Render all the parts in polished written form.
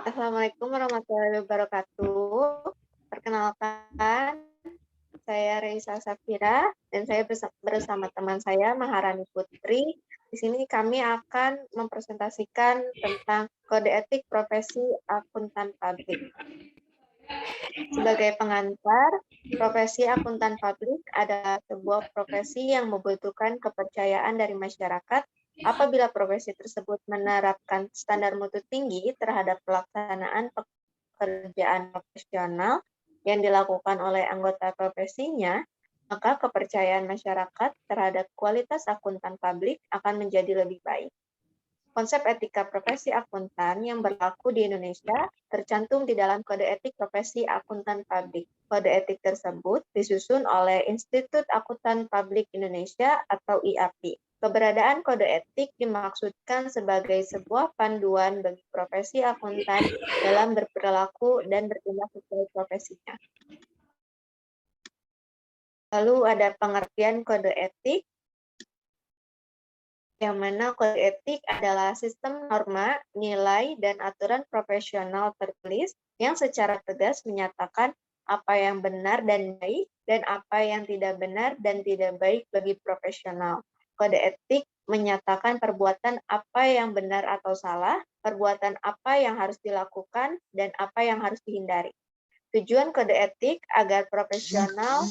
Assalamualaikum warahmatullahi wabarakatuh. Perkenalkan, saya Reisa Safira dan saya bersama teman saya Maharani Putri. Di sini kami akan mempresentasikan tentang kode etik profesi akuntan publik. Sebagai pengantar, profesi akuntan publik adalah sebuah profesi yang membutuhkan kepercayaan dari masyarakat apabila profesi tersebut menerapkan standar mutu tinggi terhadap pelaksanaan pekerjaan profesional yang dilakukan oleh anggota profesinya, maka kepercayaan masyarakat terhadap kualitas akuntan publik akan menjadi lebih baik. Konsep etika profesi akuntan yang berlaku di Indonesia tercantum di dalam Kode Etik Profesi Akuntan Publik. Kode etik tersebut disusun oleh Institut Akuntan Publik Indonesia atau IAPI. Keberadaan kode etik dimaksudkan sebagai sebuah panduan bagi profesi akuntan dalam berperilaku dan bertindak sesuai profesinya. Lalu ada pengertian kode etik, yang mana kode etik adalah sistem norma, nilai, dan aturan profesional tertulis yang secara tegas menyatakan apa yang benar dan baik, dan apa yang tidak benar dan tidak baik bagi profesional. Kode etik menyatakan perbuatan apa yang benar atau salah, perbuatan apa yang harus dilakukan, dan apa yang harus dihindari. Tujuan kode etik agar profesional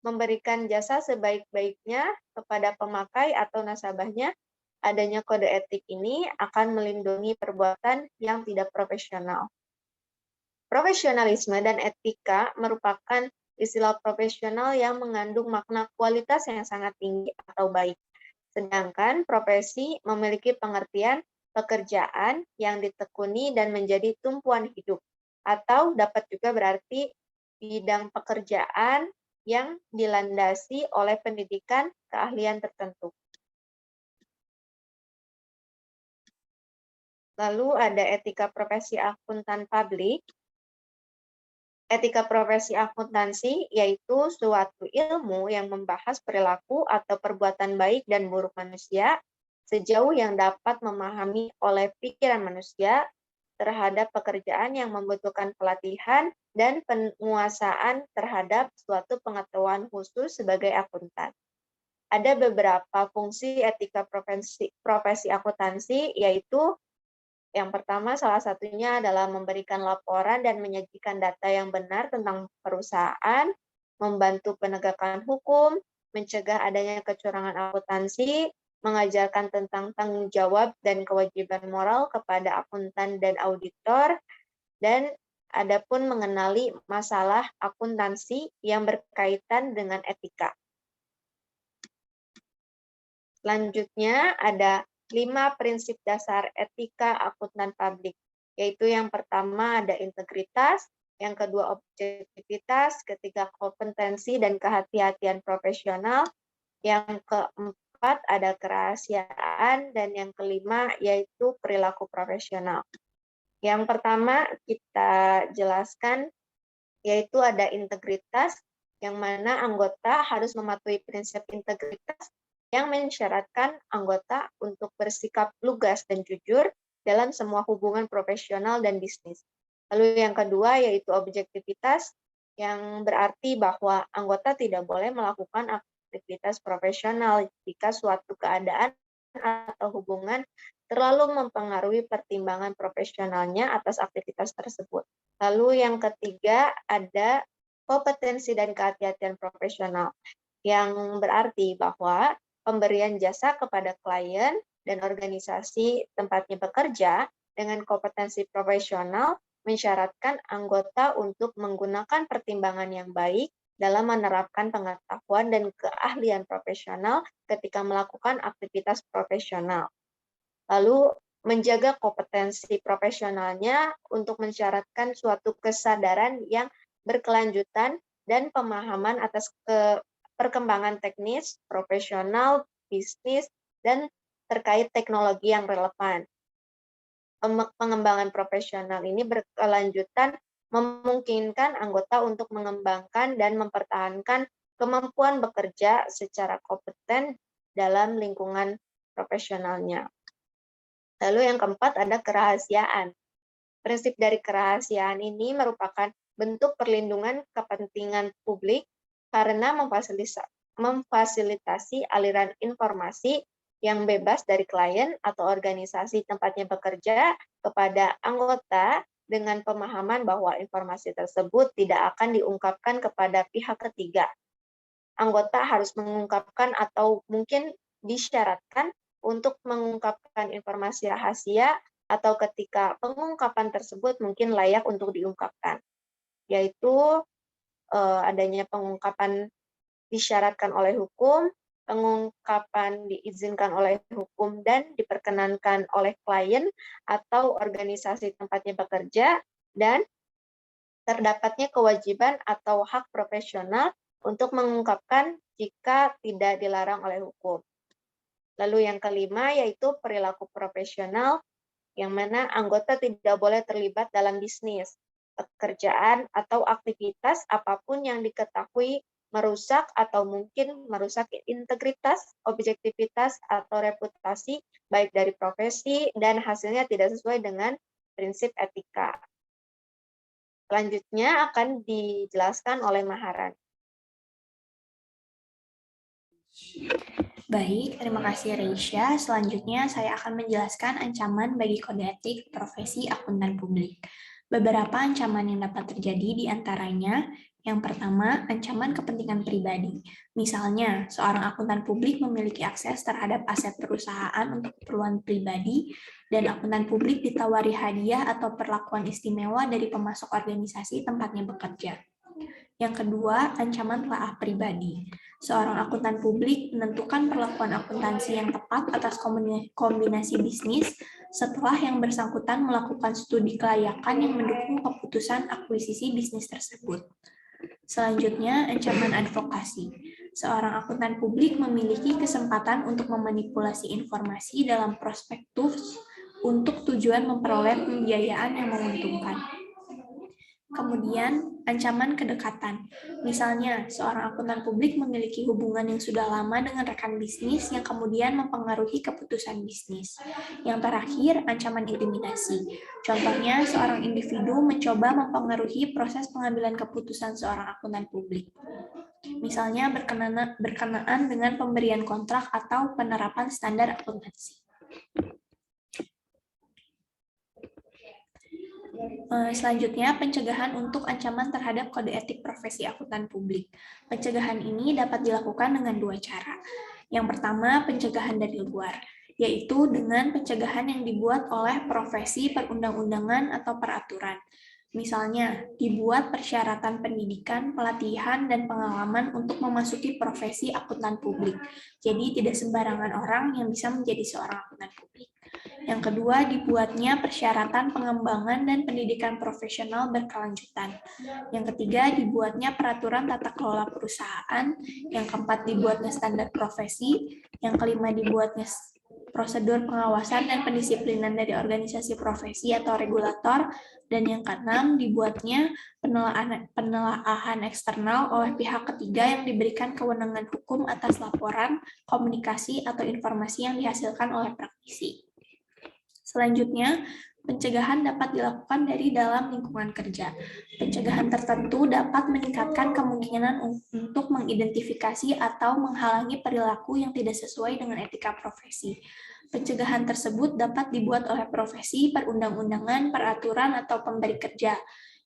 memberikan jasa sebaik-baiknya kepada pemakai atau nasabahnya. Adanya kode etik ini akan melindungi perbuatan yang tidak profesional. Profesionalisme dan etika merupakan istilah profesional yang mengandung makna kualitas yang sangat tinggi atau baik. Sedangkan profesi memiliki pengertian pekerjaan yang ditekuni dan menjadi tumpuan hidup. Atau dapat juga berarti bidang pekerjaan yang dilandasi oleh pendidikan keahlian tertentu. Lalu ada etika profesi akuntan publik. Etika profesi akuntansi yaitu suatu ilmu yang membahas perilaku atau perbuatan baik dan buruk manusia sejauh yang dapat memahami oleh pikiran manusia terhadap pekerjaan yang membutuhkan pelatihan dan penguasaan terhadap suatu pengetahuan khusus sebagai akuntan. Ada beberapa fungsi etika profesi akuntansi, yaitu yang pertama, salah satunya adalah memberikan laporan dan menyajikan data yang benar tentang perusahaan, membantu penegakan hukum, mencegah adanya kecurangan akuntansi, mengajarkan tentang tanggung jawab dan kewajiban moral kepada akuntan dan auditor, dan adapun mengenali masalah akuntansi yang berkaitan dengan etika. Selanjutnya ada 5 prinsip dasar etika akuntan publik, yaitu yang pertama ada integritas, yang kedua objektivitas, ketiga kompetensi dan kehati-hatian profesional, yang keempat ada kerahasiaan, dan yang kelima yaitu perilaku profesional. Yang pertama kita jelaskan yaitu ada integritas, yang mana anggota harus mematuhi prinsip integritas yang mensyaratkan anggota untuk bersikap lugas dan jujur dalam semua hubungan profesional dan bisnis. Lalu yang kedua yaitu objektivitas, yang berarti bahwa anggota tidak boleh melakukan aktivitas profesional jika suatu keadaan atau hubungan terlalu mempengaruhi pertimbangan profesionalnya atas aktivitas tersebut. Lalu yang ketiga ada kompetensi dan kehati-hatian profesional, yang berarti bahwa pemberian jasa kepada klien dan organisasi tempatnya bekerja dengan kompetensi profesional mensyaratkan anggota untuk menggunakan pertimbangan yang baik dalam menerapkan pengetahuan dan keahlian profesional ketika melakukan aktivitas profesional. Lalu menjaga kompetensi profesionalnya untuk mensyaratkan suatu kesadaran yang berkelanjutan dan pemahaman atas perkembangan teknis, profesional, bisnis, dan terkait teknologi yang relevan. Pengembangan profesional ini berkelanjutan memungkinkan anggota untuk mengembangkan dan mempertahankan kemampuan bekerja secara kompeten dalam lingkungan profesionalnya. Lalu yang keempat ada kerahasiaan. Prinsip dari kerahasiaan ini merupakan bentuk perlindungan kepentingan publik karena memfasilitasi aliran informasi yang bebas dari klien atau organisasi tempatnya bekerja kepada anggota dengan pemahaman bahwa informasi tersebut tidak akan diungkapkan kepada pihak ketiga. Anggota harus mengungkapkan atau mungkin disyaratkan untuk mengungkapkan informasi rahasia atau ketika pengungkapan tersebut mungkin layak untuk diungkapkan, yaitu adanya pengungkapan disyaratkan oleh hukum, pengungkapan diizinkan oleh hukum dan diperkenankan oleh klien atau organisasi tempatnya bekerja, dan terdapatnya kewajiban atau hak profesional untuk mengungkapkan jika tidak dilarang oleh hukum. Lalu yang kelima yaitu perilaku profesional, yang mana anggota tidak boleh terlibat dalam bisnis, pekerjaan, atau aktivitas apapun yang diketahui merusak atau mungkin merusak integritas, objektivitas, atau reputasi, baik dari profesi dan hasilnya tidak sesuai dengan prinsip etika. Selanjutnya akan dijelaskan oleh Maharani. Baik, terima kasih Reisha. Selanjutnya saya akan menjelaskan ancaman bagi kode etik profesi akuntan publik. Beberapa ancaman yang dapat terjadi di antaranya, yang pertama, ancaman kepentingan pribadi. Misalnya, seorang akuntan publik memiliki akses terhadap aset perusahaan untuk keperluan pribadi, dan akuntan publik ditawari hadiah atau perlakuan istimewa dari pemasok organisasi tempatnya bekerja. Yang kedua, ancaman telah pribadi. Seorang akuntan publik menentukan perlakuan akuntansi yang tepat atas kombinasi bisnis setelah yang bersangkutan melakukan studi kelayakan yang mendukung keputusan akuisisi bisnis tersebut. Selanjutnya, ancaman advokasi. Seorang akuntan publik memiliki kesempatan untuk memanipulasi informasi dalam prospektus untuk tujuan memperoleh pembiayaan yang menguntungkan. Kemudian, ancaman kedekatan. Misalnya, seorang akuntan publik memiliki hubungan yang sudah lama dengan rekan bisnis yang kemudian mempengaruhi keputusan bisnis. Yang terakhir, ancaman intimidasi. Contohnya, seorang individu mencoba mempengaruhi proses pengambilan keputusan seorang akuntan publik. Misalnya, berkenaan dengan pemberian kontrak atau penerapan standar akuntansi. Selanjutnya, pencegahan untuk ancaman terhadap kode etik profesi akuntan publik. Pencegahan ini dapat dilakukan dengan dua cara. Yang pertama, pencegahan dari luar, yaitu dengan pencegahan yang dibuat oleh profesi perundang-undangan atau peraturan. Misalnya, dibuat persyaratan pendidikan, pelatihan, dan pengalaman untuk memasuki profesi akuntan publik. Jadi, tidak sembarangan orang yang bisa menjadi seorang akuntan publik. Yang kedua, dibuatnya persyaratan pengembangan dan pendidikan profesional berkelanjutan. Yang ketiga, dibuatnya peraturan tata kelola perusahaan. Yang keempat, dibuatnya standar profesi. Yang kelima, dibuatnya prosedur pengawasan dan pendisiplinan dari organisasi profesi atau regulator. Dan yang keenam, dibuatnya penelaahan eksternal oleh pihak ketiga yang diberikan kewenangan hukum atas laporan, komunikasi, atau informasi yang dihasilkan oleh praktisi. Selanjutnya, pencegahan dapat dilakukan dari dalam lingkungan kerja. Pencegahan tertentu dapat meningkatkan kemungkinan untuk mengidentifikasi atau menghalangi perilaku yang tidak sesuai dengan etika profesi. Pencegahan tersebut dapat dibuat oleh profesi, perundang-undangan, peraturan, atau pemberi kerja,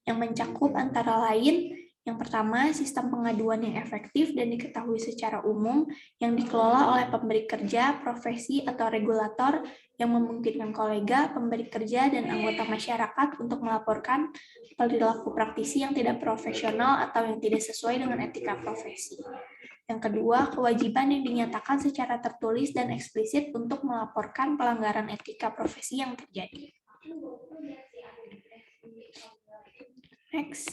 yang mencakup antara lain: yang pertama, sistem pengaduan yang efektif dan diketahui secara umum yang dikelola oleh pemberi kerja, profesi, atau regulator yang memungkinkan kolega, pemberi kerja, dan anggota masyarakat untuk melaporkan perilaku praktisi yang tidak profesional atau yang tidak sesuai dengan etika profesi. Yang kedua, kewajiban yang dinyatakan secara tertulis dan eksplisit untuk melaporkan pelanggaran etika profesi yang terjadi. Next.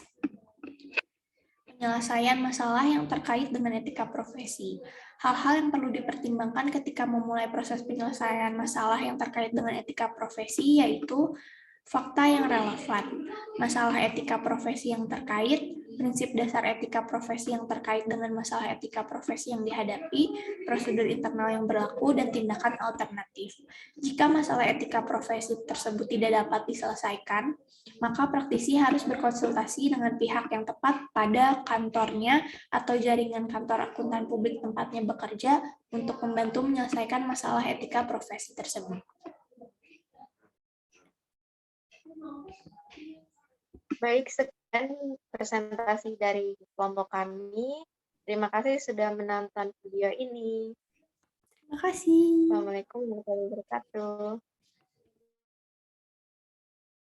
Penyelesaian masalah yang terkait dengan etika profesi. Hal-hal yang perlu dipertimbangkan ketika memulai proses penyelesaian masalah yang terkait dengan etika profesi yaitu fakta yang relevan, masalah etika profesi yang terkait, prinsip dasar etika profesi yang terkait dengan masalah etika profesi yang dihadapi, prosedur internal yang berlaku, dan tindakan alternatif. Jika masalah etika profesi tersebut tidak dapat diselesaikan, maka praktisi harus berkonsultasi dengan pihak yang tepat pada kantornya atau jaringan kantor akuntan publik tempatnya bekerja untuk membantu menyelesaikan masalah etika profesi tersebut. Baik, sekian presentasi dari kelompok kami. Terima kasih sudah menonton video ini. Terima kasih. Assalamualaikum warahmatullahi wabarakatuh.